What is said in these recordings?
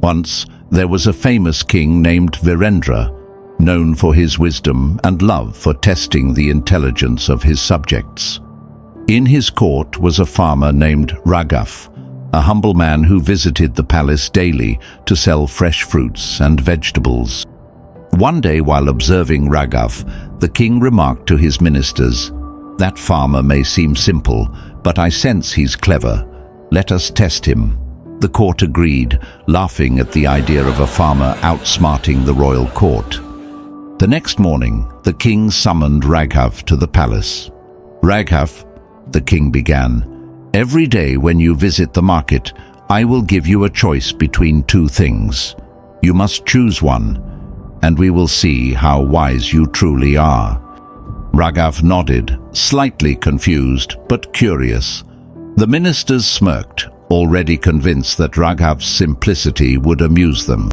Once, there was a famous king named Virendra, known for his wisdom and love for testing the intelligence of his subjects. In his court was a farmer named Raghav, a humble man who visited the palace daily to sell fresh fruits and vegetables. One day, while observing Raghav, the king remarked to his ministers, "That farmer may seem simple, but I sense he's clever. Let us test him." The court agreed, laughing at the idea of a farmer outsmarting the royal court. The next morning, the king summoned Raghav to the palace. "Raghav," the king began, "every day when you visit the market, I will give you a choice between two things. You must choose one, and we will see how wise you truly are." Raghav nodded, slightly confused but curious. The ministers smirked, already convinced that Raghav's simplicity would amuse them.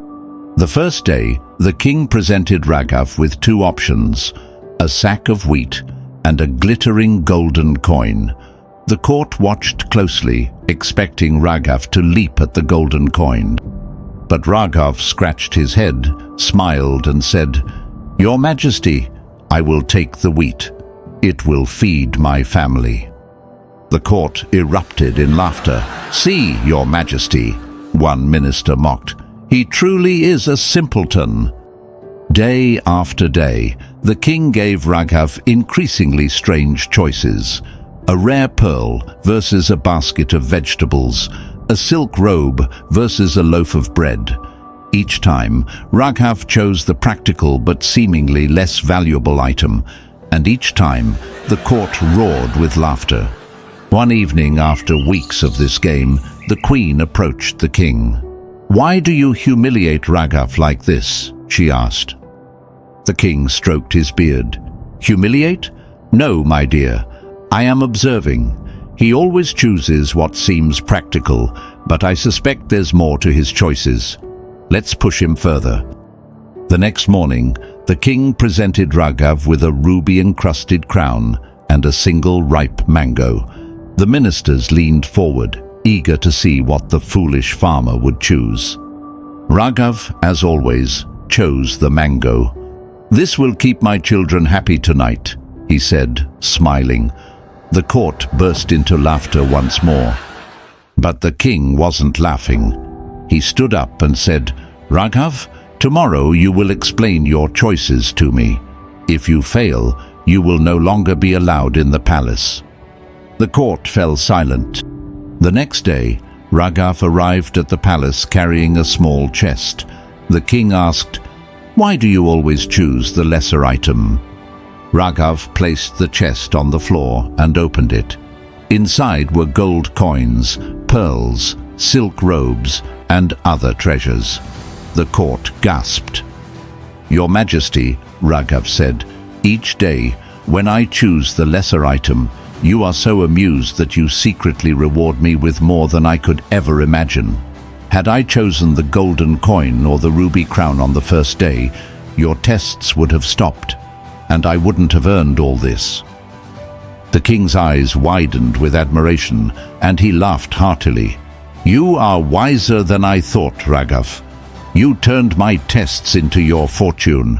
The first day, the king presented Raghav with two options, a sack of wheat and a glittering golden coin. The court watched closely, expecting Raghav to leap at the golden coin. But Raghav scratched his head, smiled and said, "Your Majesty, I will take the wheat. It will feed my family." The court erupted in laughter. "See, Your Majesty," one minister mocked. "He truly is a simpleton." Day after day, the king gave Raghav increasingly strange choices. A rare pearl versus a basket of vegetables, a silk robe versus a loaf of bread. Each time, Raghav chose the practical but seemingly less valuable item, and each time, the court roared with laughter. One evening, after weeks of this game, the queen approached the king. "Why do you humiliate Raghav like this?" she asked. The king stroked his beard. "Humiliate? No, my dear. I am observing. He always chooses what seems practical, but I suspect there's more to his choices. Let's push him further." The next morning, the king presented Raghav with a ruby-encrusted crown and a single ripe mango. The ministers leaned forward, eager to see what the foolish farmer would choose. Raghav, as always, chose the mango. "This will keep my children happy tonight," he said, smiling. The court burst into laughter once more. But the king wasn't laughing. He stood up and said, "Raghav, tomorrow you will explain your choices to me. If you fail, you will no longer be allowed in the palace." The court fell silent. The next day, Raghav arrived at the palace carrying a small chest. The king asked, "Why do you always choose the lesser item?" Raghav placed the chest on the floor and opened it. Inside were gold coins, pearls, silk robes, and other treasures. The court gasped. "Your Majesty," Raghav said, "each day, when I choose the lesser item, you are so amused that you secretly reward me with more than I could ever imagine. Had I chosen the golden coin or the ruby crown on the first day, your tests would have stopped, and I wouldn't have earned all this." The king's eyes widened with admiration, and he laughed heartily. "You are wiser than I thought, Raghav. You turned my tests into your fortune."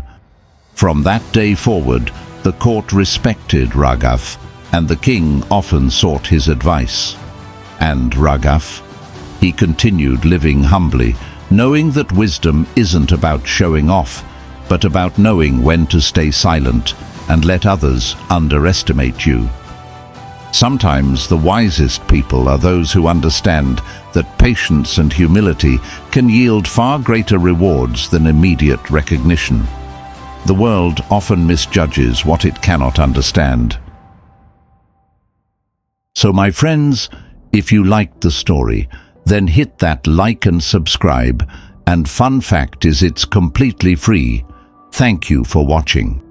From that day forward, the court respected Raghav, and the king often sought his advice. And Raghav? He continued living humbly, knowing that wisdom isn't about showing off, but about knowing when to stay silent and let others underestimate you. Sometimes the wisest people are those who understand that patience and humility can yield far greater rewards than immediate recognition. The world often misjudges what it cannot understand. So my friends, if you liked the story, then hit that like and subscribe, and fun fact is it's completely free. Thank you for watching.